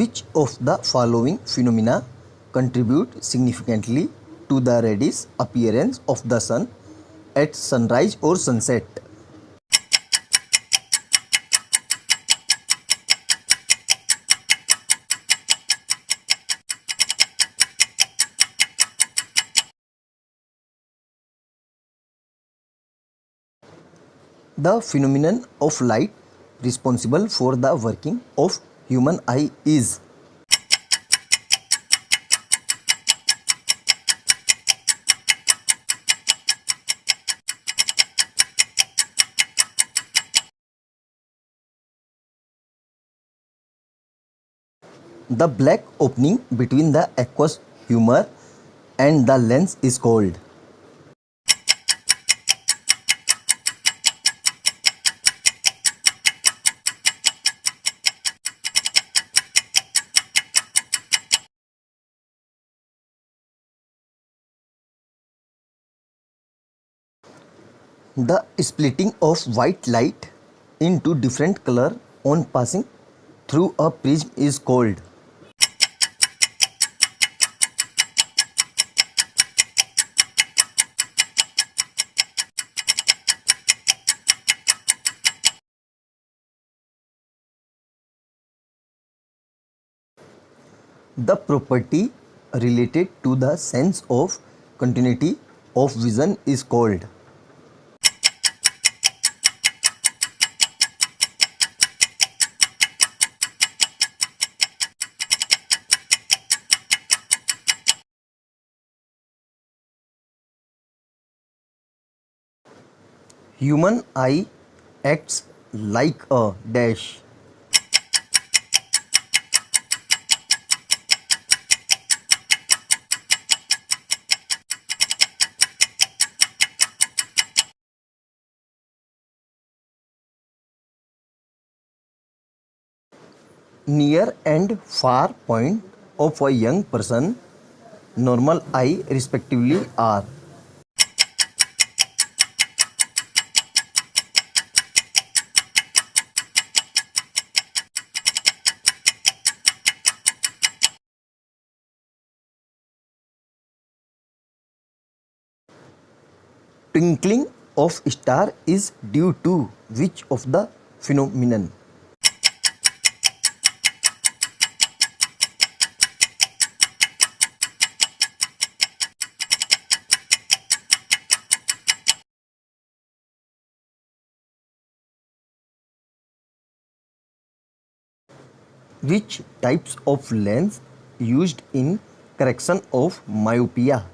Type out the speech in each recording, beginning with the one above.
Which of the following phenomena contribute significantly to the reddish appearance of the sun at sunrise or sunset? The phenomenon of light responsible for the working of human eye is the black opening between the aqueous humor and the lens is called. The splitting of white light into different color on passing through a prism is called. The property related to the sense of continuity of vision is called. Human eye acts like a dash. Near and far point of a young person, normal eye respectively are. Twinkling of star is due to which of the phenomenon? Which types of lens used in correction of myopia?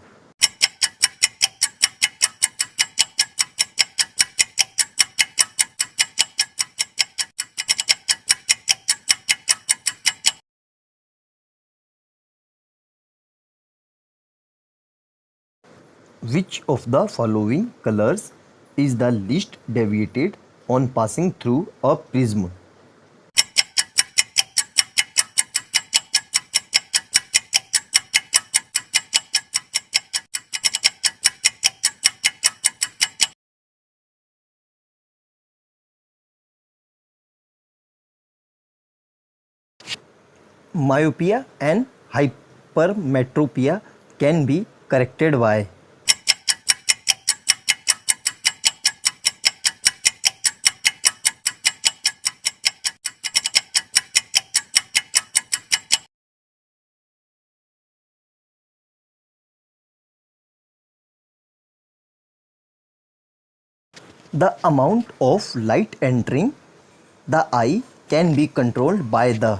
Which of the following colors is the least deviated on passing through a prism? Myopia and hypermetropia can be corrected by the amount of light entering the eye can be controlled by the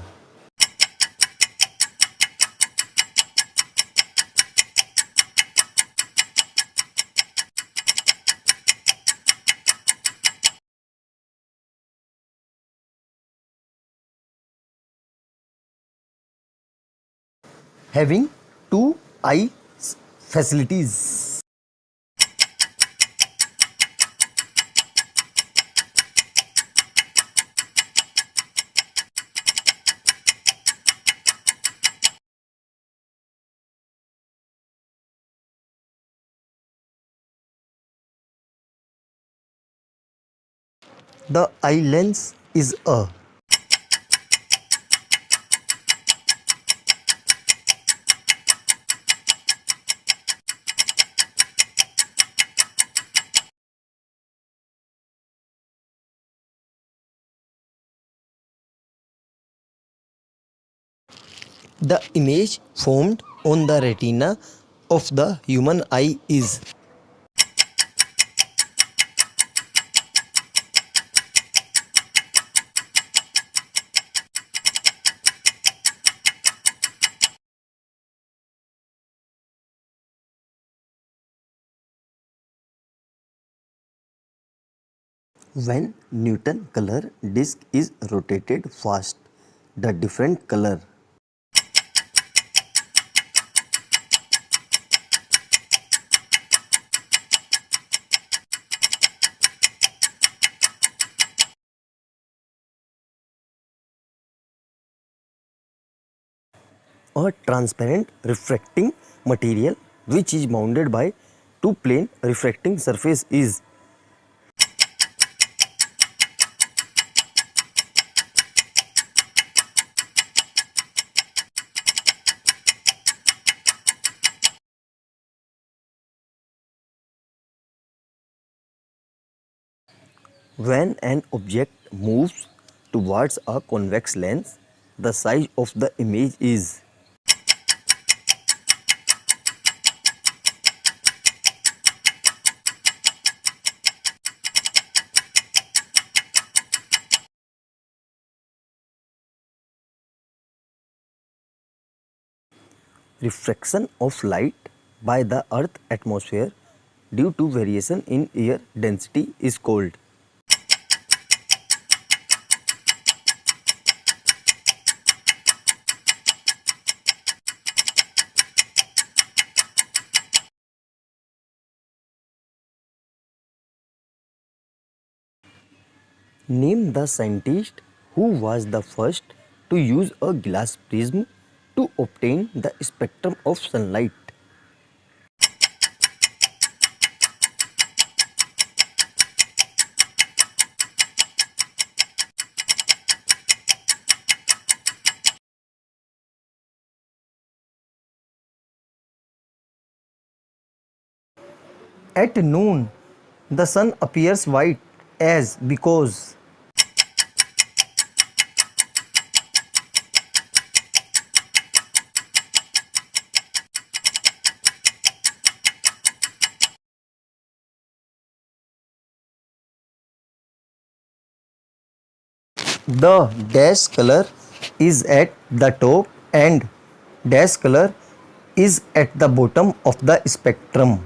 having two eye facilities. The eye lens is a The image formed on the retina of the human eye is when Newton color disk is rotated fast. The different color a transparent refracting material which is bounded by two plane refracting surface is when an object moves towards a convex lens, the size of the image is refraction of light by the Earth atmosphere due to variation in air density is called. Name the scientist who was the first to use a glass prism to obtain the spectrum of sunlight. At noon, the sun appears white as because the dash color is at the top and dash color is at the bottom of the spectrum.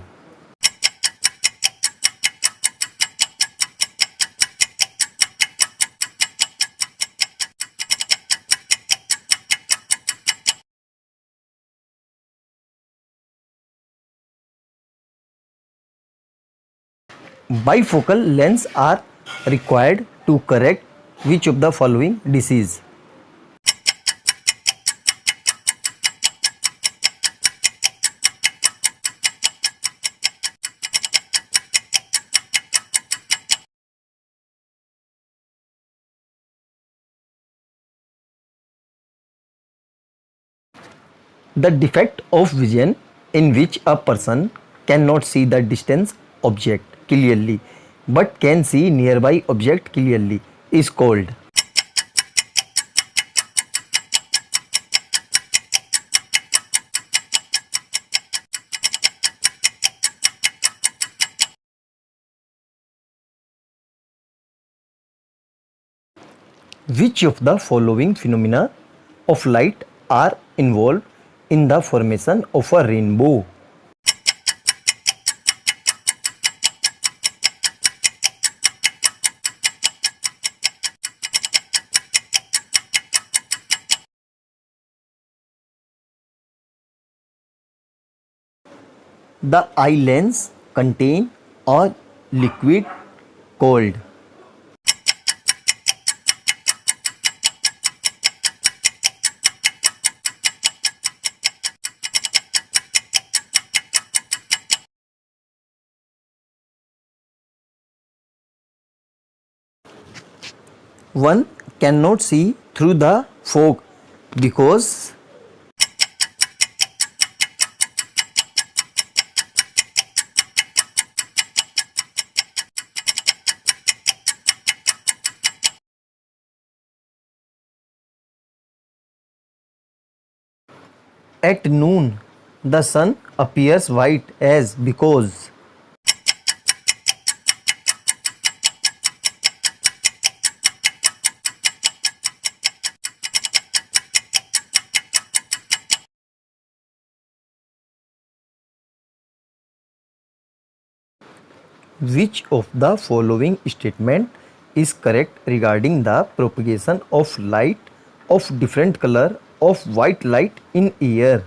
Bifocal lens are required to correct which of the following disease? The defect of vision in which a person cannot see the distant object clearly but can see nearby object clearly is called. Which of the following phenomena of light are involved in the formation of a rainbow? The eye lens contain a liquid called. One cannot see through the fog because At noon, the sun appears white as because. Which of the following statement is correct regarding the propagation of light of different color of white light in air?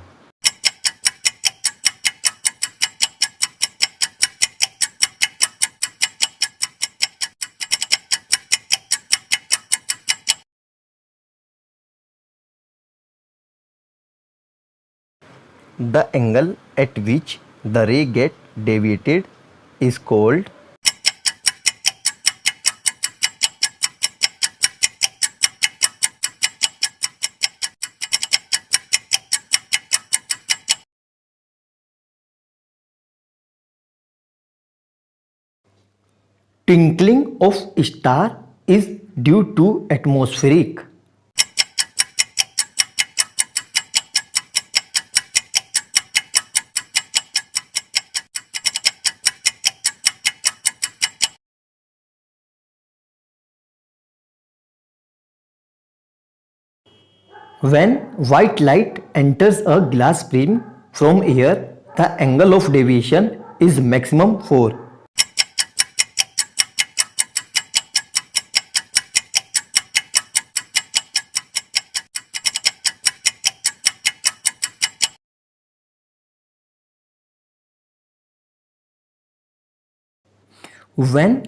The angle at which the ray get deviated is called. Twinkling of star is due to atmospheric. When white light enters a glass prism from air, the angle of deviation is maximum 4. When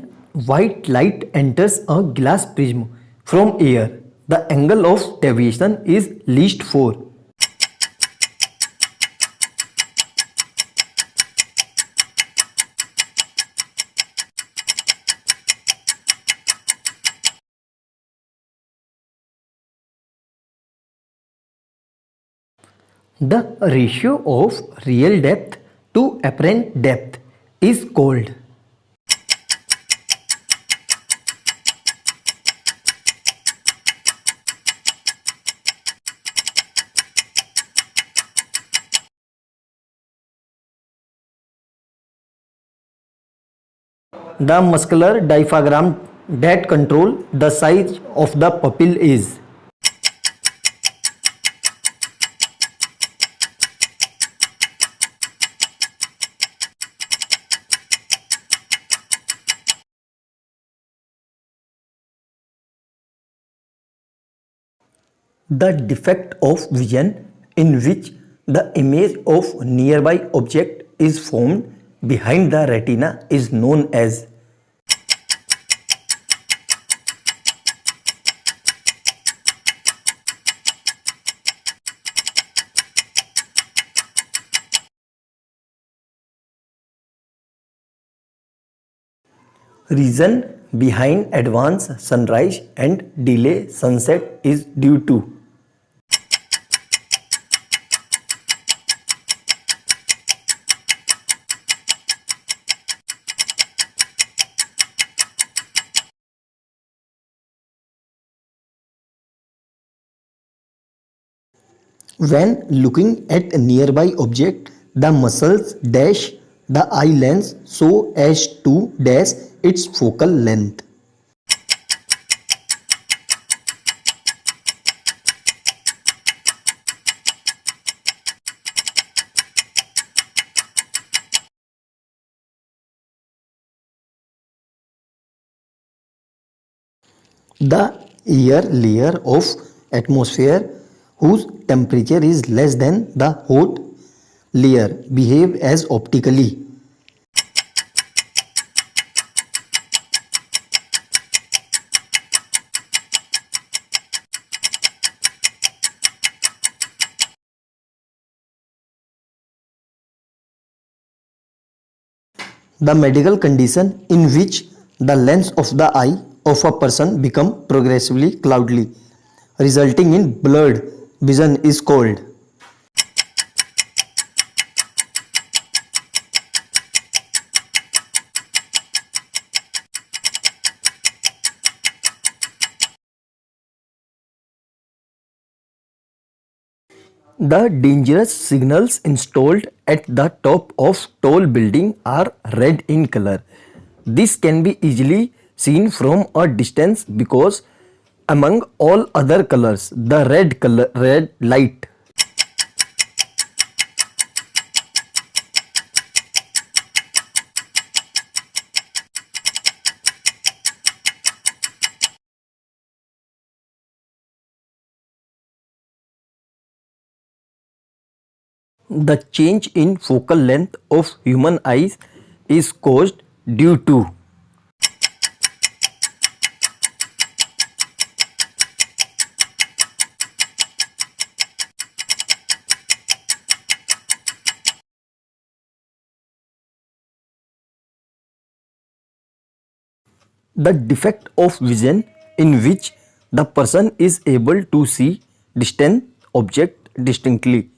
white light enters a glass prism from air, the angle of deviation is least 4. The ratio of real depth to apparent depth is called. The muscular diaphragm that control the size of the pupil is. The defect of vision in which the image of nearby object is formed behind the retina is known as. Reason behind advance sunrise and delay sunset is due to. When looking at a nearby object, the muscles dash the eye lens so as to dash its focal length. The air layer of atmosphere whose temperature is less than the hot layer behave as optically. The medical condition in which the lens of the eye of a person become progressively cloudy, resulting in blurred vision is called. The dangerous signals installed at the top of tall building are red in color. This can be easily seen from a distance because among all other colors, the red light. The change in focal length of human eyes is caused due to the defect of vision in which the person is able to see distant object distinctly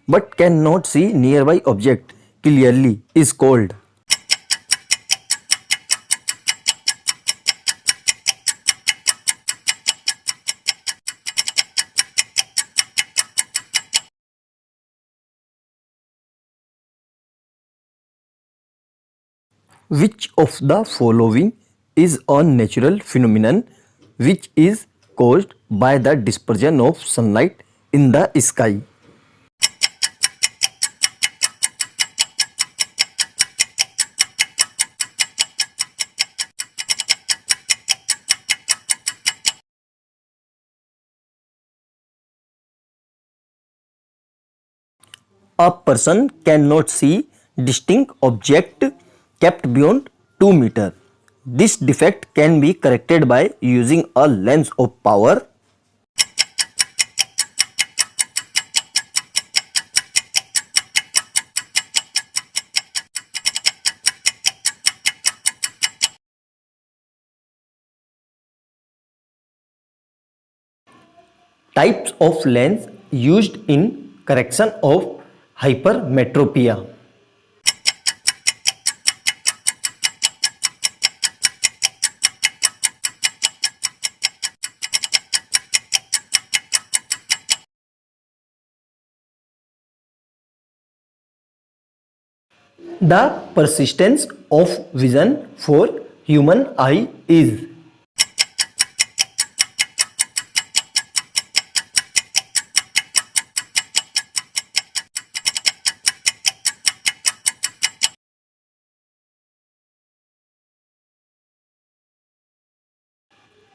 but cannot see nearby object clearly is called. Which of the following is a natural phenomenon which is caused by the dispersion of sunlight in the sky? A person cannot see distinct object kept beyond 2 meter. This defect can be corrected by using a lens of power. Types of lens used in correction of hypermetropia. The persistence of vision for human eye is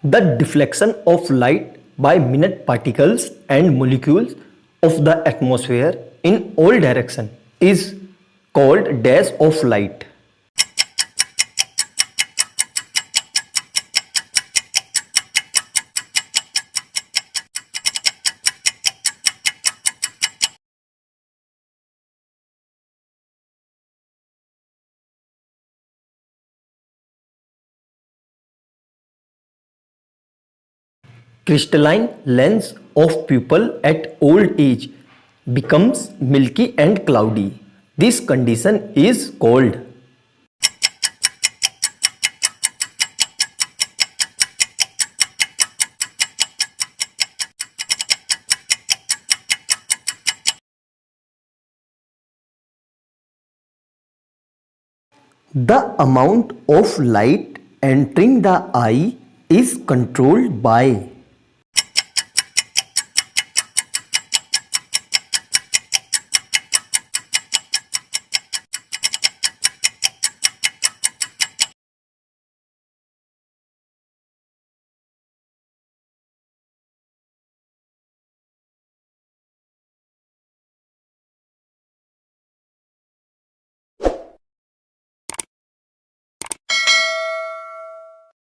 the deflection of light by minute particles and molecules of the atmosphere in all directions is called dash of light. Crystalline lens of pupil at old age becomes milky and cloudy. This condition is called the amount of light entering the eye is controlled by